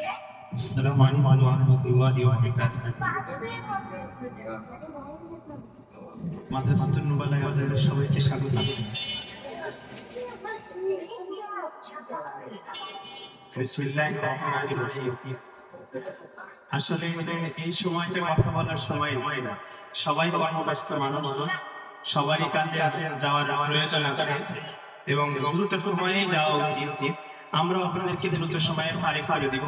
Assalamualaikum warahmatullahi wabarakatuh. মাদ্রাসাতুন নুবালায় আপনাদের সবাইকে স্বাগত। বিসমিল্লাহির রহমানির রহিম। আসলে এই সময়টা কথা বলার সময় হয় না, সবাই কর্মব্যস্ত মানুষ, সবারই কাজে যাওয়ার প্রয়োজন আছে এবং দ্রুত সময়ে যাওয়া উচিত। আমরা আপনাদেরকে দ্রুত সময়ে ফাঁড়ি দিব।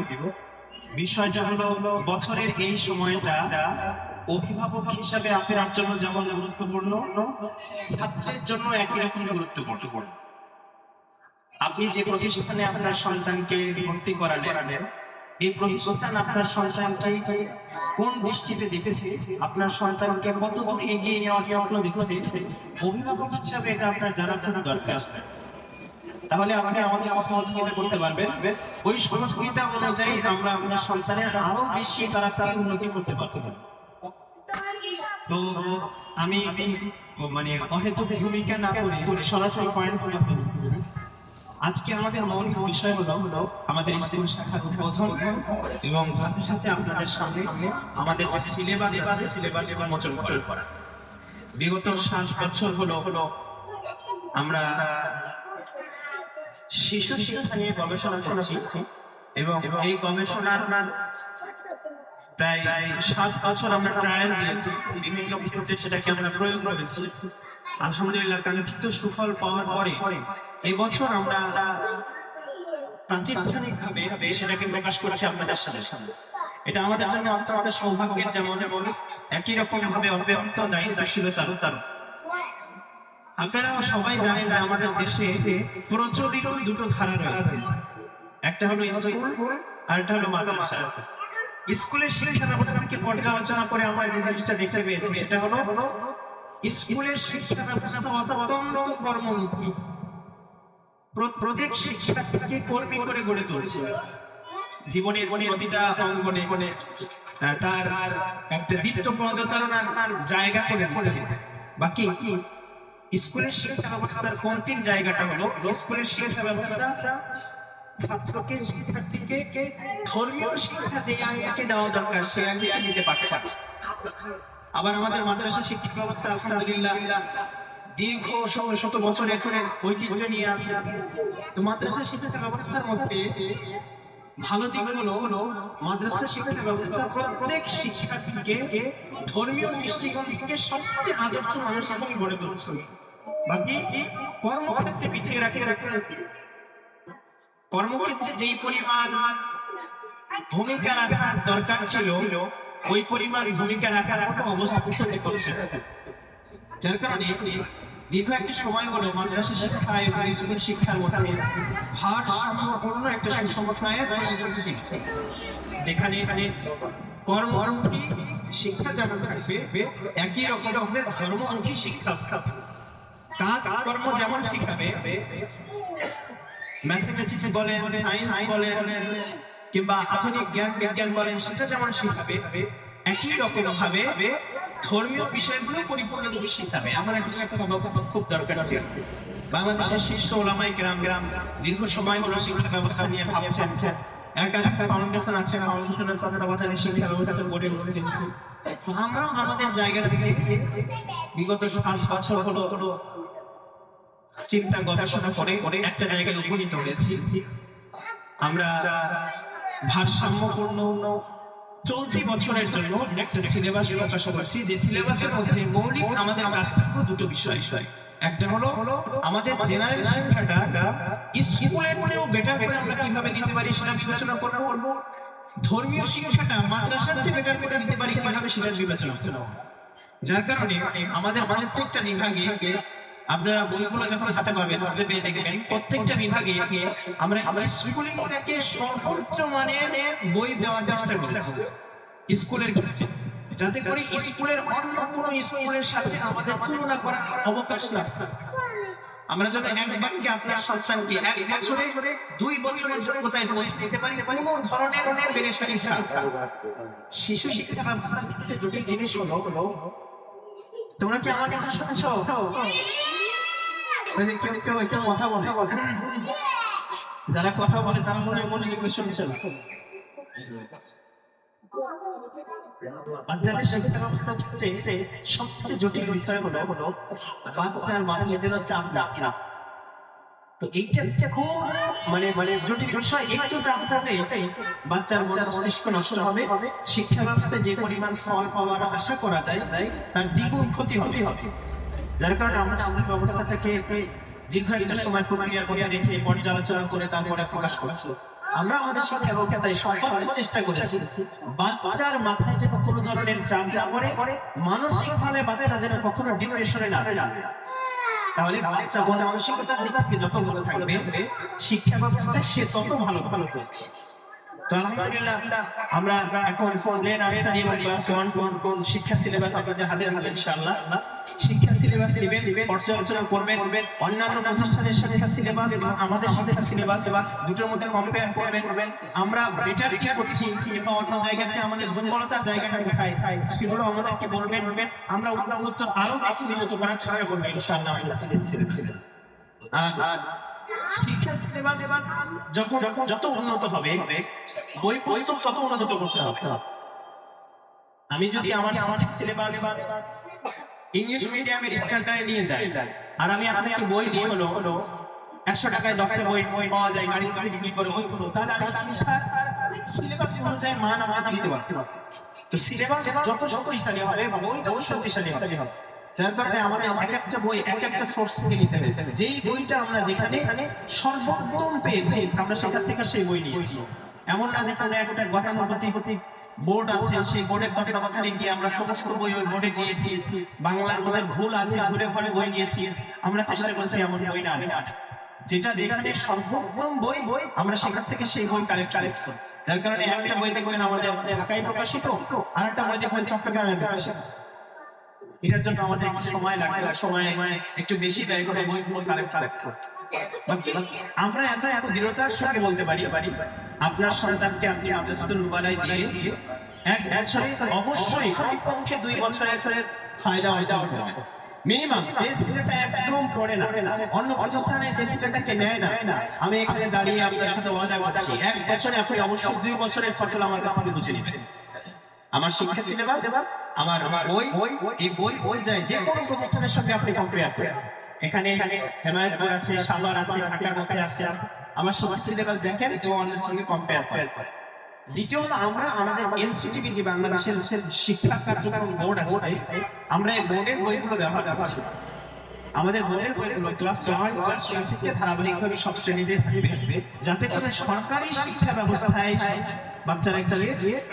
বিষয়টা হলো বছরের এই সময়টা অভিভাবক হিসাবে আপনার জন্য যেমন গুরুত্বপূর্ণ, ছাত্রের জন্য একই রকম গুরুত্বপূর্ণ। আপনি যে প্রতিষ্ঠানে আপনার সন্তানকে ভর্তি করালেন, এই প্রতিষ্ঠান আপনার সন্তানকে কোন দৃষ্টিতে দেখেছে, আপনার সন্তানকে কতদূর এগিয়ে নেওয়ার স্বপ্ন দেখেছে, অভিভাবক হিসাবে এটা আপনার জানা খুব দরকার। তাহলে আপনি আমাদের সহযোগিতা করতে পারবেন, ওই সহযোগিতা অনুযায়ী আমরা আপনার সন্তানের আরো বেশি তাড়াতাড়ি উন্নতি করতে পারবো। তো আমি মানে অহেতুক ভূমিকা না করে সরাসরি পয়েন্ট করে আজকে আমাদের মৌলিক বিষয় হলো আমাদের স্কুল শাখার উদ্বোধন এবং সাথে সাথে আপনাদের সামনে আমাদের যে সিলেবাস আছে সিলেবাস উন্মোচন করা। বিগত 7 বছর হলো আমরা শিশু শিক্ষা নিয়ে গবেষণা করছি এবং এই গবেষণার প্রায় 7 বছর আমরা ট্রায়াল দিয়েছি, বিভিন্ন ক্ষেত্রে সেটাকে আমরা প্রয়োগ করেছি। আলহামদুলিল্লাহ কাঙ্ক্ষিত সুফল পাওয়ার পরে এবছর আমরা প্রাতিষ্ঠানিকভাবে সেটাকে প্রকাশ করছি আপনাদের সামনে। এটা আমাদের জন্য অত্যন্ত সৌভাগ্যের, যেমন একই রকম ভাবে অত্যন্ত দায়িত্বশীলতার। আপনারা সবাই জানেন যে আমাদের দেশে প্রচলিত দুটো ধারা রয়েছে, একটা হলো স্কুল আর একটা হলো মাদ্রাসা। স্কুলের শিক্ষা ব্যবস্থাকে পর্যালোচনা করে আমরা যে জিনিসটা দেখতে পেয়েছি সেটা হলো স্কুলের শিক্ষা ব্যবস্থা অত্যন্ত কর্মমুখী, প্রত্যেক শিক্ষার্থীকে কর্মী করে গড়ে তুলছে। জীবনের প্রতিটা অঙ্গনে তার একটা দীপ্ত পদচারণার জায়গা করে দিচ্ছে। বাকি স্কুলের শিক্ষা ব্যবস্থার কমতির জায়গাটা হলো স্কুলের শিক্ষা ব্যবস্থা ছাত্রকে শিক্ষার্থীকে ধর্মীয় শিক্ষা যে আঙ্গিকে দেওয়া দরকার সেই আঙ্গিকে দিতে পারছে। আবার আমাদের মাদ্রাসা শিক্ষা ব্যবস্থা আলহামদুলিল্লাহ দীর্ঘ শত বছর এখানে ঐতিহ্য নিয়ে আছে। তো মাদ্রাসা শিক্ষা ব্যবস্থার মধ্যে ভালো দিক হলো মাদ্রাসা শিক্ষা ব্যবস্থা প্রত্যেক শিক্ষার্থীকে ধর্মীয় দৃষ্টিকোণ থেকে সবচেয়ে আদর্শ মানুষ হিসেবে গড়ে তুলছে। বাকি কর্মক্ষেত্রে পিছিয়ে রাখে কর্মক্ষেত্রে যেই পরিমাণ ভূমিকা রাখার দরকার ছিল ওই পরিমাণ ভূমিকা রাখার মতো অবস্থা তৈরি করছে। যার কারণে দীর্ঘ একটা সময় হলো মাদ্রাসা শিক্ষা এবং স্কুল শিক্ষার মধ্যে ভারসাম্যপূর্ণ একটা সুসমন্বয়ের প্রয়োজন ছিল। এখানে কর্মমুখী শিক্ষা যেমন থাকবে, একই রকম ভাবে ধর্মমুখী শিক্ষা কাজ কর্ম যেমন শিখাবে, ম্যাথমেটিক্স বলেন, সায়েন্স বলেন কিংবা আধুনিক জ্ঞান বিজ্ঞান বলেন, সেটা যেমন শিখাবে, একই রকম ভাবে ধর্মীয় বিষয়গুলো পরিপূর্ণভাবে শিখাবে। আমার একটা ব্যবস্থা খুব দরকার ছিল। বাংলাদেশের শীর্ষ ওলামায়ে কেরাম দীর্ঘ সময় হলো শিক্ষা ব্যবস্থা নিয়ে ভাবছেন। একাধিক ফাউন্ডেশন আছে, ফাউন্ডেশনের তত্ত্বাবধানে শিক্ষা ব্যবস্থা গড়ে উঠছে। আমরাও আমাদের জায়গা থেকে বিগত 7 বছর হলো চিন্তা গবেষণা করে একটা জায়গায় উপনীত হয়েছি। আমরা ভারসাম্যপূর্ণ চলতি বছরের জন্য একটা সিলেবাস প্রকাশ করছি, যে সিলেবাসের মধ্যে মৌলিক আমাদের কাজ থাকবে দুটো বিষয়। একটা হলো আমাদের জেনারেল শিক্ষাটা স্কুলের চেয়েও বেটার করে আমরা কিভাবে দিতে পারি সেটা বিবেচনা করব। ধর্মীয় শিক্ষাটা মাদ্রাসার চেয়ে বেটার করে দিতে পারি কিভাবে সেটা বিবেচনা করব। যার কারণে আমাদের প্রত্যেকটা বিভাগে আপনারা বইগুলো যখন হাতে পাবেন, হাতে পেয়ে দেখবেন প্রত্যেকটা বিভাগে আমরা স্কুলিংটাকে সর্বোচ্চ মানের বই দেওয়ার চেষ্টা করেছি স্কুলের ক্ষেত্রে, যাতে করে স্কুলের অন্য কোনো স্কুলের সাথে আমাদের তুলনা করার অবকাশ না। আমরা যখন একবারকে আপনার সন্তানকে 1 বছরে 2 বছরের যোগ্যতায় পৌঁছে দিতে পারি, কোনো ধরনের পেরেশানি ছাড়া। শিশু শিক্ষা ব্যবস্থার ক্ষেত্রে জটিল জিনিস হলো, তোমরা কি আমার কথা শুনছো? কেউ একটা কথা বলে, যারা কথা বলে তারা মনে শুনছে না। বাচ্চাদের শিক্ষা ব্যবস্থার ক্ষেত্রে সবচেয়ে জটিল বিষয় হলো বাচ্চার মাথায় যেন চাপ না। তো এইটা একটা খুব জটিল বিষয়। একটু চাপ থাকলে বাচ্চার মন মস্তিষ্ক নষ্ট হবে, শিক্ষা ব্যবস্থায় যে পরিমাণ ফল পাওয়ার আশা করা যায় তার দ্বিগুণ ক্ষতি হবে। যার কারণে আমরা আমাদের ব্যবস্থাটাকে দীর্ঘ একটা সময় প্রক্রিয়া করে রেখে পর্যালোচনা করে তারপরে প্রকাশ করছি। আমরা আমাদের শিক্ষা ব্যবস্থায় সর্বোচ্চ চেষ্টা করেছি বাচ্চার মাথায় যেন কোনো ধরনের চাপ না পড়ে, মানসিক ভাবে বাচ্চা যেন কখনো ডিপ্রেশনে না যায়। তাহলে বাচ্চা মানসিকতার দিক থেকে যত ভালো থাকবে, শিক্ষা ব্যবস্থায় সে তত ভালো করবে। তো আলহামদুলিল্লাহ আমরা এখন নার্সারি এবং ক্লাস 1 শিক্ষা সিলেবাস আপনাদের হাতে ইনশাআল্লাহ। শিক্ষা সিলেবাস নেবেন, পর্যালোচনা করবেন, অন্যান্য প্রতিষ্ঠানের শিক্ষা সিলেবাস এবং আমাদের শিক্ষা সিলেবাস দুটোর মধ্যে কম্পেয়ার করবেন। আমরা বেটার কি করছি বা অন্য জায়গাতে আমাদের দুর্বলতার জায়গাটা কোথায় সেগুলো আমাদেরকে বলবেন। আমরা উত্তর আরো বেশি উন্নত করার চেষ্টা করবো ইনশাআল্লাহ। আর শিক্ষা সিলেবাস যখন যত উন্নত হবে, বই পুস্তক তত উন্নত করতে হবে। আমি যদি আমার সিলেবাস ইংলিশ মিডিয়ামের স্ট্যান্ডার্ডে নিয়ে যাই আর আমি আপনাকে বই দিয়ে হলো 100 টাকায় 10টা বই পাওয়া যায় গাড়ির গাড়ি বিক্রি করে বইগুলো, তাহলে আমি সিলেবাস অনুযায়ী মান আমাকে দিতে পারবো। তো সিলেবাস যত শক্তিশালী হবে বই তত শক্তিশালী হবে। যার কারণে আমাদের একটা বই একটা সোর্স থেকে নিতে হয়েছে। যেই বইটা আমরা যেখানে সর্বোত্তম পেয়েছি আমরা সেখান থেকে সেই বই নিয়েছি। এমন না যে কোনো একটা গতানুগতিক বোর্ড আছে, সেই বোর্ডের তত্ত্বাবধানে গিয়ে আমরা সমস্ত বই ওই বোর্ডে নিয়েছি। বাংলার মধ্যে ভুল আছে, ঘুরে ঘুরে বই নিয়েছি। আমরা চেষ্টা করছি এমন বই না আনে, যেটা যেখানে সর্বোত্তম বই আমরা সেখান থেকে সেই বই কালেক্ট করছি। যার কারণে একটা বই দেখবেন আমাদের ঢাকায় প্রকাশিত, আর একটা বই দেখবেন চট্টগ্রামে প্রকাশিত। এটার জন্য আমাদের একটু সময় লাগবে, সময় একটু বেশি ব্যয় করে বইগুলো কালেক্ট করতে। আমরা এত দৃঢ়তার সঙ্গে বলতে পারি আপনার সন্তানকে আপনি মাদ্রাসাতুল মুবারায় দিয়ে 1 বছরে অবশ্যই কমপক্ষে 2 বছরের ফায়দা অর্জন করবেন মিনিমাম। যে ছেলেটা একদম পড়ে না, অন্য প্রতিষ্ঠানে যে ছেলেটাকে নেয় না, আমি এখানে দাঁড়িয়ে আপনার সাথে ওয়াদা করছি 1 বছরে আপনি অবশ্যই 2 বছরের ফসল আমার কাছ থেকে বুঝে নেবেন। আমার শিক্ষা সিলেবাস, আমার বই, এই বই যায় যে কোনো প্রতিষ্ঠানের সঙ্গে আপনি কম্পেয়ার করেন। এখানে হেমায়েতপুর আছে, সাভার আছে, ঢাকার মধ্যে আছে। আমার শিক্ষা সিলেবাস দেখেন এবং অন্যের সঙ্গে কম্পেয়ার করেন। দ্বিতীয়ত আমরা আমাদের এনসিটিভি যে বাংলাদেশের শিক্ষা কার্যক্রম বোর্ড আছে, আমরা এই বোর্ডের বইগুলো ব্যবহার করছি। আমাদের বোর্ডের বইগুলো ক্লাস 1 ক্লাস 2 থেকে ধারাবাহিকভাবে সব শ্রেণীতে থাকবে, যাতে করে সরকারি শিক্ষা ব্যবস্থায় বাচ্চারা একটা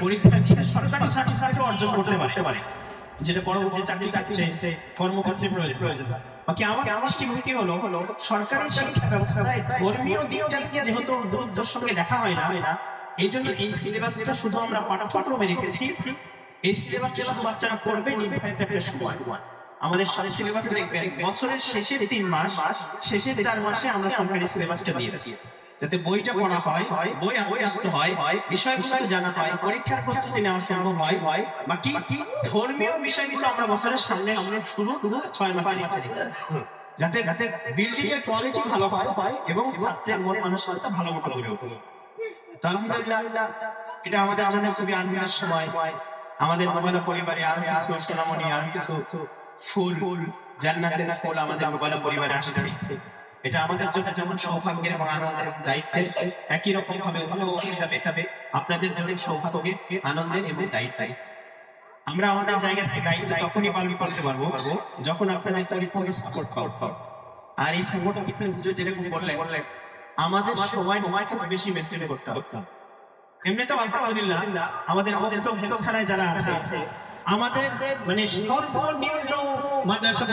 পরীক্ষা দিয়ে সরকারি সার্টিফিকেট অর্জন করতে পারে, যেটা পরবর্তী চাকরি ক্ষেত্রে কর্মক্ষেত্রে প্রয়োজন। বাকি আমার দৃষ্টিভঙ্গি হলো সরকারি শিক্ষা ব্যবস্থায় ধর্মীয় দিকটা থেকে যেহেতু গুরুত্বের সঙ্গে দেখা হয় না, এই জন্য এই সিলেবাসটা শুধু আমরা পাঠ্যক্রমে রেখেছি। এই সিলেবাসটা শুধু বাচ্চারা পড়বে নির্ধারিত একটা সময়। আমাদের সব সিলেবাসে দেখবেন বছরের শেষের 3 মাস, শেষের 4 মাসে আমরা সরকারি সিলেবাসটা দিয়েছি, যাতে বইটা পড়া হয়, বই আত্মস্থ হয়, বিষয়বস্তু জানা হয়, পরীক্ষার প্রস্তুতি নেওয়া সম্ভব হয়। বাকি ধর্মীয় বিষয়গুলো আমরা বছরের সামনে শুরু 6 মাসে নিয়েছি, যাতে বিল্ডিং এর কোয়ালিটি ভালো হয় এবং ছাত্রের মন মানসিকতা ভালো মতো গড়ে ওঠে। তো আলহামদুলিল্লাহ এটা আমাদের জন্য খুবই আনন্দের সময়। আমাদের মোবাইলা পরিবারে আরো কিছু সোনামণি, আরো কিছু ফুল, জান্নাতের ফুল আমাদের মোবাইলা পরিবারে আসছে। এটা আমাদের জন্য যেমন সৌভাগ্যের এবং আনন্দের এবং দায়িত্বের, একই রকম ভাবে আপনাদের জন্য সৌভাগ্যের, আনন্দের এবং দায়িত্বের। আমরা আমাদের জায়গা থেকে দায়িত্ব তখনই পালন করতে পারবো যখন আপনাদের পরিপূর্ণ সাপোর্ট পাবো। আর এই সাপোর্ট যেরকম বললেন আমাদের সময় খুব বেশি মেনটেন করতে হবে। এমনিতেও আলহামদুলিল্লাহ আমাদের হেলথখানায় যারা আছে আমাদের সর্বনিম্ন মাদ্রাসা